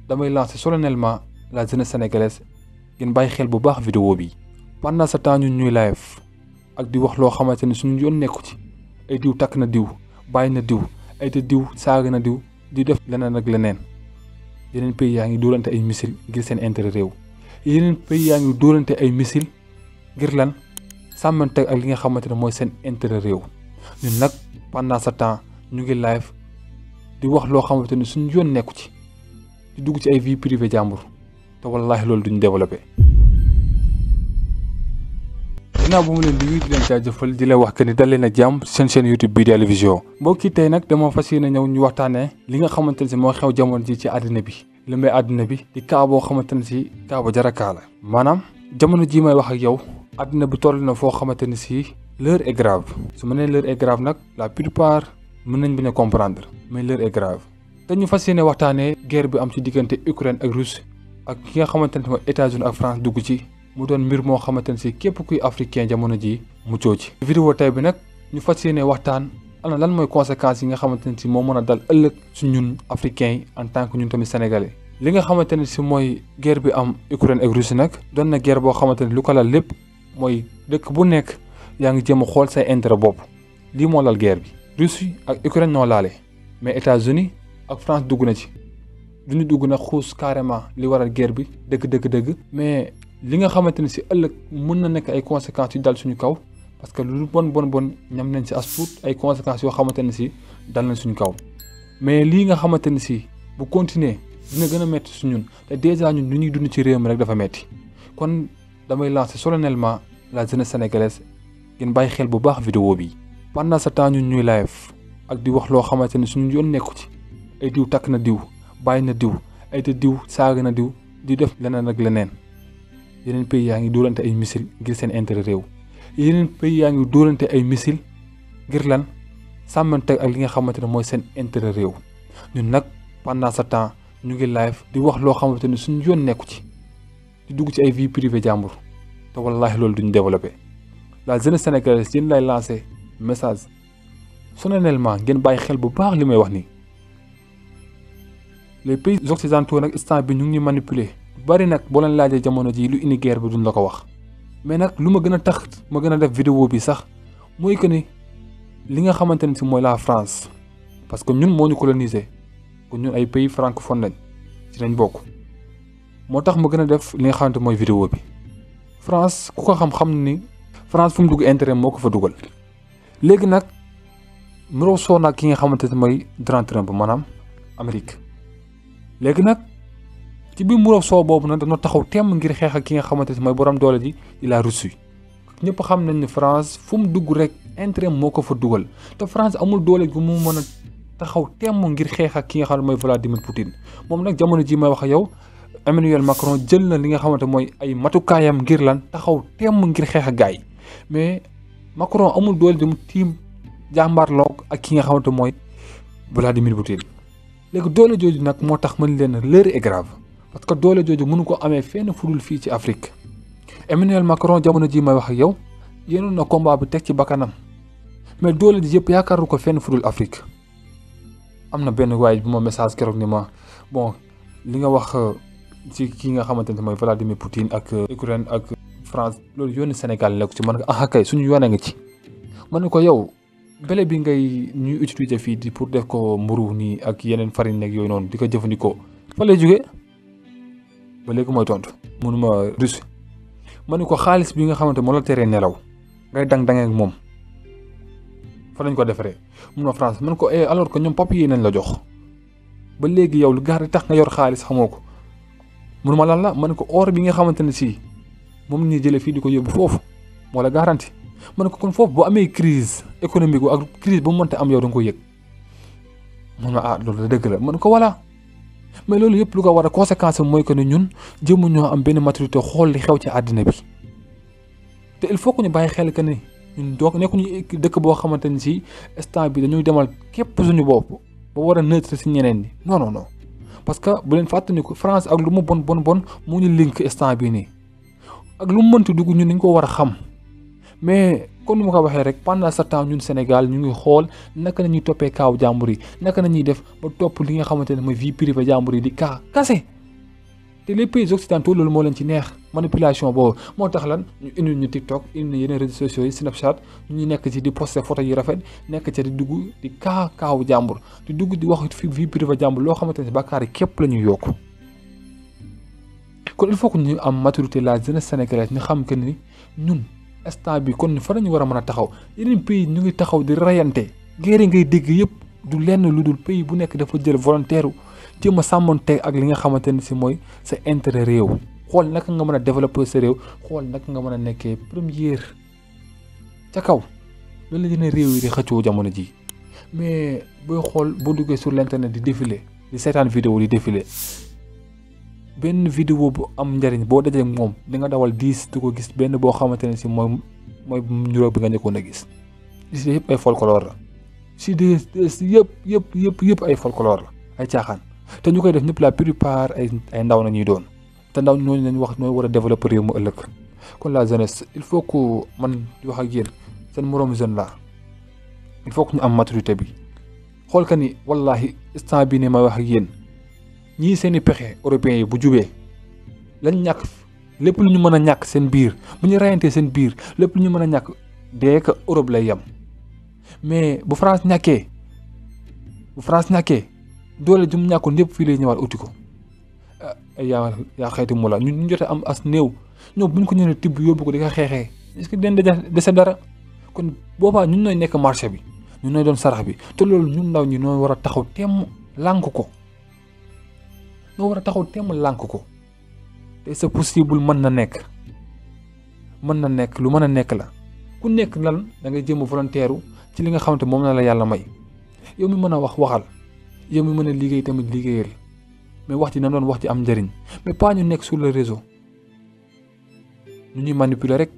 damay lancer solennellement la jeunesse sénégalaise ngeen bàyyi xel bu baax vidéo bi. pendant ce temps ñun ñuy live ak di wax loo xamante ne suñu yoon nekku ci ay diw takk na diw bàyyi na diw ay te diw saaga na diw di def leneen ak leneen. yeneen pays yaa ngi dóorante ay missile ngir seen intérêt réew yeneen pays yaa ngi dóorante ay missile ngir lan sàmmante ak li nga xamante ne mooy seen intérêt réew. ñun nag pendant ce temps ñu ngi live di wax loo xamante ne suñu yoon nekku ci di dugg ci ay vie privée jàmbur te wallaahi loolu duñ développé. ginnaaw bu mu leen di nuyu di leen jaajëfal di leen wax que ni dal leen a jàmm seen chaîne YouTube bii di Ali Vision. mbokk yi tey nag dama fas yéene ñëw ñu waxtaanee li nga xamante ne si moo xew jamono ji ci àddina bi li may àddina bi di kaa boo xamante ne si kaa ba jar a kaa la. maanaam jamono ji may wax ak yow àddina bi toll na foo xamante ne si l'heure est grave su ma nee l'heure est grave nag la plupart mën nañ bañ a comprendre mais l'heure est grave. te ñu fas yéene waxtaanee guerre bi am ci diggante Ukraine ak Russie ak ki nga xamante ne mooy États-Unis ak France dugg ci. mu doon mbir moo xamante ne si képp kuy africain jamono ji muccoo ci. vidéo tey bi nag ñu fas yéene waxtaan ana lan mooy conséquences yi nga xamante ne si moo mën a dal ëllëg su ñun africains yi en tant que ñun tamit sénégalais. li nga xamante ne si mooy guerre bi am Ukraine ak Russie nag doon na guerre boo xamante ne lu ko lal lépp mooy dëkk bu nekk yaa ngi jéem a xool say intérêt bopp lii moo lal guerre bi. Russie ak Ukraine ñoo laale mais États-Unis ak France dugg na ci duñu dugg nag xuus carrément li waral guerre bi dëgg mais. li nga xamante ne si ëllëg mën na nekk ay conséquences yu dal suñu kaw parce que lu bon ñam nañ si as tuut ay conséquences yoo xamante ne si dal nañ suñu kaw mais lii nga xamante ne si bu continuer dina gën a métti su ñun te déjà ñun lu ñuy dund ci réew mi rek dafa métti kon damay lancer solennellement la jeunesse sénégalaise ngeen bàyyi xel bu baax vidéo bi. pendant ce temps ñun ñuy live ak di wax loo xamante ne suñu yoon nekku ci ay diw takk na diw bàyyi na diw ay te diw saaga na diw di def leneen ak leneen. yeneen pays yaa ngi dóorante ay missile ngir seen intérêt réew yeneen pays yaa ngi dóorante ay missile ngir lan sàmmante ak li nga xamante ne mooy seen intérêt réew. ñun nag pendant ce temps ñu ngi live di wax loo xamante ne suñu yoon nekku ci di dugg ci ay vie privée jàmbur te wallaahi loolu duñ développé. la jeunesse sénégalaise yéen lay lancé message solennellement ngeen bàyyi xel bu baax li may wax nii. les pays occidentaux nag instant bi ñu ngi manipuler. bari nag boo leen laajee jamono ji lu indi guerre bi duñ la ko wax mais nag lu ma gën a tax ma gën a def vidéo bi sax mooy que ni li nga xamante ne si mooy la France parce que ñun moo ñu colonisé kon ñun ay pays francophone lañ ci lañ bokk moo tax ma gën a def li nga xamante mooy vidéo bi. France ku ko xam ni France fu mu dugg intérêt moo ko fa dugal léegi nag muroo soo nag ki nga xamante ne mooy Donald Trump maanaam Amérique léegi nag. ci biir muroo soo boobu nag dañoo taxaw temm ngir xeex ak ki nga xamante ne mooy borom doole ji di la Russie ñëpp xam nañ ne France fu mu dugg rek intérêt moo ko fa dugal te France amul doole gu mu mën a taxaw temm ngir xeex ak ki nga xam ne mooy Vladimir Poutine moom nag jamono ji may wax ak yow Emmanuel Macron jël na li nga xamante mooy ay matukaayam ngir lan taxaw temm ngir xeex ak gaay mais Macron amul doole ju mu tiim jàmbaarloog ak ki nga xamante mooy Vladimir Poutine léegi doole jooju nag moo tax mën leen l'heure est grave. parce que doole jooju mënu ko amee fenn fudul fii ci Afrique Emmanuel Macron jamono ji may wax ak yow yéenoon na combat bi teg ci bakkanam mais doole ji yëpp yaakaaru ko fenn fudul Afrique. am na benn waay bu ma message keroog ni ma bon li nga wax ci ki nga xamante ne mooy Vladimir Poutine ak Ukraine ak France loolu yooni Sénégal nekk ci man ah kay suñu yoone nga ci. man ne ko yow blé bi ngay ñuy utiliser fii di pour def ko mburu nii ak yeneen farine nekk yooyu noonu di ko jëfandikoo fa lay jógee. ba léegi mooy tontu mënuma Russie ma ne ko xaalis bi nga xamante moo la teree nelaw ngay dang-dangee ak moom fa lañ ko defaree mun na France man ko alors que ñoom papier nañ la jox ba léegi yow lu gaar tax nga yor xaalis xamoo ko mënuma lan la ma ne ko or bi nga xamante ne si moom la ñuy jëlee fii di ko yóbbu foofu moo la garanti ma ne ko kon foofu boo amee crise économique ak crise bu mu mënta am yow da nga ko yëg mun na loolu dëgg la ma ne ko voilà. mais loolu yëpp lu ko war a conséquence mooy que ne ñun jëmu ñoo am benn maturité xool li xew ci àddina bi te il faut que ñu bàyyi xel que ne ñun donc nekkuñu dëkk boo xamante ni si instant bi dañuy demal képp suñu bopp ba war a neutre si ñeneen ñi non parce que bu leen fàttali ko France ak lu mu bon moo ñu link instant bi nii ak lu mu mënti dugg ñun dañ ko war a xam mais comme ni ma ko waxee rek pendant ce temps ñun Sénégal ñu ngi xool naka la ñuy toppee kaaw jàmbur yi naka la ñuy def ba topp li nga xamante ne mooy vie privée jàmbur yi di kase te les pays occidentaux loolu moo leen ci neex manipulation boobu moo tax lan ñu indi ñu TikTok indi yeneen réseaux sociaux yi Snapchat ñu nekk ci di poster photo yi rafet nekk ca di dugg di kaawu jàmbur di dugg di wax fi vie privée jàmbur loo xamante ne bàkkaar yi képp la ñuy yokku. kon il faut que ñu am maturité la jeunesse sénégalaise ñu xam que ni ñun instant bi kon fa lañu war a mën a taxaw yeneen pays ñu ngi taxaw di rayante guerre ngay dégg yëpp du lenn lu dul pays bu nekk dafa jël volontaire jéem a sàmmonte ak li nga xamante ne si mooy sa intérêt réew xool naka nga mën a développer sa réew xool naka nga mën a nekkee première ca kaw loolu la yeneen réew yi di xëccoo jamono ji mais booy xool boo duggee sur l'internet di défilé di seetaan vidéo di défilé benn vidéo bu am njariñ boo dajee moom di nga dawal 10 di ko gis benn boo xamante ne si mooy ñuróo bi nga njëkkoon a gis yëpp ay folklore la si des yëpp ay folklore la ay caaxaan te ñu koy def ñëpp la plupart ay ndaw na ñuy doon te ndaw ñooñu lañ wax ñooy war a développer réew mu ëllëg kon la jeunesse il faut que man di wax ak yéen seen moroomu jeune la il faut que ñu am maturité bi xool ka ni wallahi instant bi ne may wax ak yéen ñii seeni pexe européens yi bu jubee lañ ñàkk lépp lu ñu mën a ñàkk seen biir bu ñu rayantee seen biir lépp lu ñu mën a ñàkk dee ka Europe lay yem mais bu France ñàkkee doole ju mu ñàkkoon lépp fii lay ñëwaat uti ko yaa xeeti mu la ñu jote am as néew ñoom buñ ko ñëwee tibb yóbbu ko di ko xeexee est-ce que den dese dara kon boobaa ñun nooy nekk marché bi ñun nooy doon sarax bi te loolu ñun ndaw ñi nooy war a taxaw temm lànk ko te c'est possible mën na nekk lu mën a nekk la ku nekk lan da ngay jéem a volontaire ci li nga xamante moom na la yàlla may yow mi mën a waxal yow mi mën a liggéey tamit liggéeyal mais wax ci na doon wax ci am njëriñ mais pas ñu nekk sur le réseau ñu ñuy manipuler rek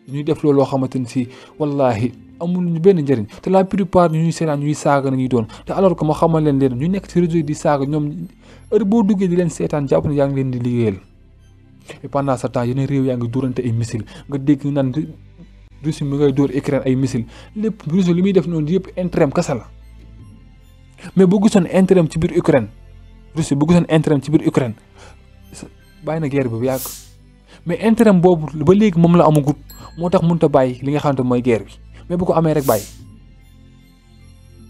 ñuy def loolu loo xamante ni si wallahi amul ñu benn njëriñ te la plupart ñuy seetaan ñuy saaga nañuy doon te alors que ma xamal leen ñu nekk ci réseau yi di saaga ñoom heure boo duggee di leen seetaan jàpp ne yaa ngi leen di liggéeyal et pendant ce temps yeneen réew yaa ngi dóorante ay missile nga dégg naan Russie mi ngay dóor Ukraine ay missile lépp Russie li muy def noonu yëpp intérêt kese la mais bu gisoon intérêt ci biir Ukraine Russie bu gisoon intérêt ci biir Ukraine bàyyi na guerre bi bu yàgg mais intérêt boobu ba léegi moom la amagut moo tax mënut a bàyyi li nga xamante mooy guerre bi mais bu ko amee rek bàyyi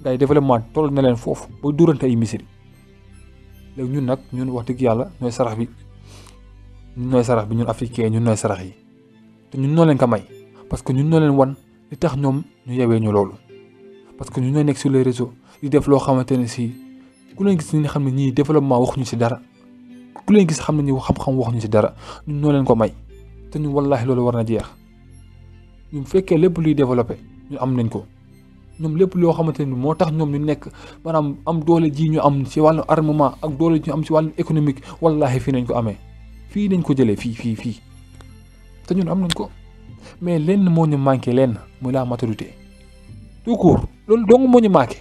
day développement toll na leen foofu ba dóorante ay missile léegi ñun wax dëgg yàlla ñooy sarax bi ñun africain ñun nooy sarax yi te ñun noo leen ko may parce que ñun noo leen wan li tax ñoom ñu yewee ñu loolu parce que ñun ñooy nekk sur les réseaux di def loo xamante ne si ku leen gis ni xam ne ñii développement waxuñu si dara ku leen gis xam ne ñi xam-xam waxuñu si dara ñun noo leen ko may te ñun wallaahi loolu war na jeex ñu fekkee lépp luy développé ñu am nañ ko ñoom lépp loo xamante ni moo tax ñoom ñu nekk maanaam am doole ji ñu am ci wàllu armement ak doole ji ñu am ci wàllu économique wallaahi fii nañ ko amee fii nañ ko jëlee fii te ñun am nañ ko mais lenn moo ñu manqué lenn muy la maturité tout court loolu dong moo ñu manqué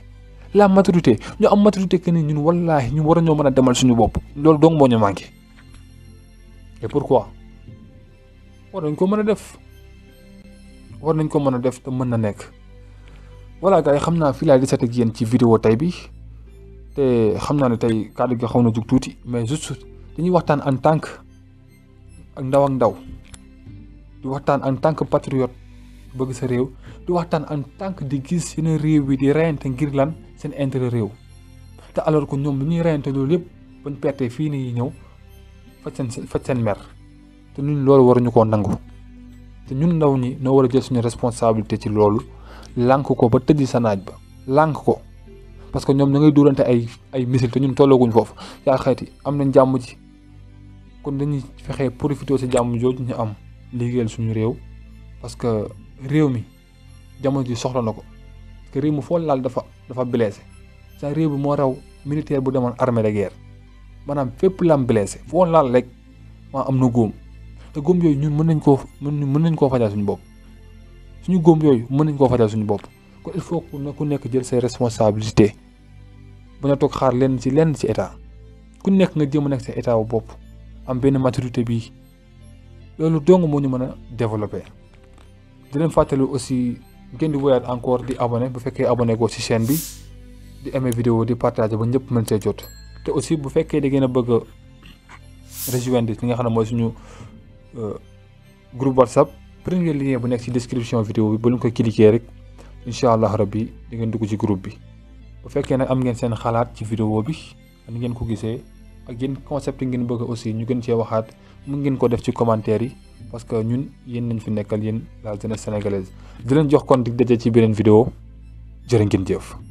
la maturité ñu am maturité que ni ñun wallaahi ñu war a ñoo mën a demal suñu bopp loolu dong moo ñu manqué et pourquoi war nañ ko mën a def te mën na nekk voilà gars yi xam naa fii laa di set ak yéen ci vidéo tey bi te xam naa ne tey kàddu gi xaw na jug tuuti mais juste dañuy waxtaan en tant que ak ndaw di waxtaan en tant que patriote bëgg sa réew di waxtaan en tant que di gis yeneen réew bi di reyante ngir lan seen intérêt réew te alors que ñoom lu ñuy reyante loolu yëpp bañ perte fii nii ñëw faj seen mer te ñun loolu waruñu koo nangu te ñun ndaw ñi noo war a jël suñu responsabilité ci loolu lànk ko ba tëddi sa naaj ba lànk ko parce que ñoom ñu ngay dóorante ay missile te ñun tollooguñ foofu yaa xeeti am nañ jàmm ji kon dañuy fexee profité ci jàmm jooju ñu am liggéeyal suñu réew parce que réew mi jamono ji soxla na ko parce que réew mi foo laal dafa blessé sa réew bi moo raw militaire bu demoon armée de guerre maanaam fépp la am blessé foo laal rek maa am na góom te góom yooyu ñun mën nañ koo fajal suñu bopp suñu góom yooyu mën nañ koo fajal suñu bopp kon il faut que ku nekk jël ses responsabilités bañ a toog xaar lenn ci état ku nekk nga jéem a nekk sa état wu bopp am benn maturité bi loolu dong moo ñu mën a développer di leen fàttali aussi ngeen di woyaat encore di abonné bu fekkee abonné ko ci chaîne bi di aimer vidéo di partager ba ñëpp mën see jot te aussi bu fekkee da ngeen a bëgg rejoindre li nga xam ne mooy suñu groupe WhatsApp premier lien bu nekk ci description vidéo bi bu leen ko cliquer rek incha allah rabbi di ngeen dugg ci groupe bi. bu fekkee nag am ngeen seen xalaat ci vidéo bi ni ngeen ko gisee ak yéen concept yi ngeen bëgg aussi ñu gën cee waxaat mu ngeen ko def ci commentaire yi parce que ñun yéen nañ fi nekkal yéen la jeunesse sénégalaise di leen jox kon dig daje ci beneen vidéo jërë ngeen jëf.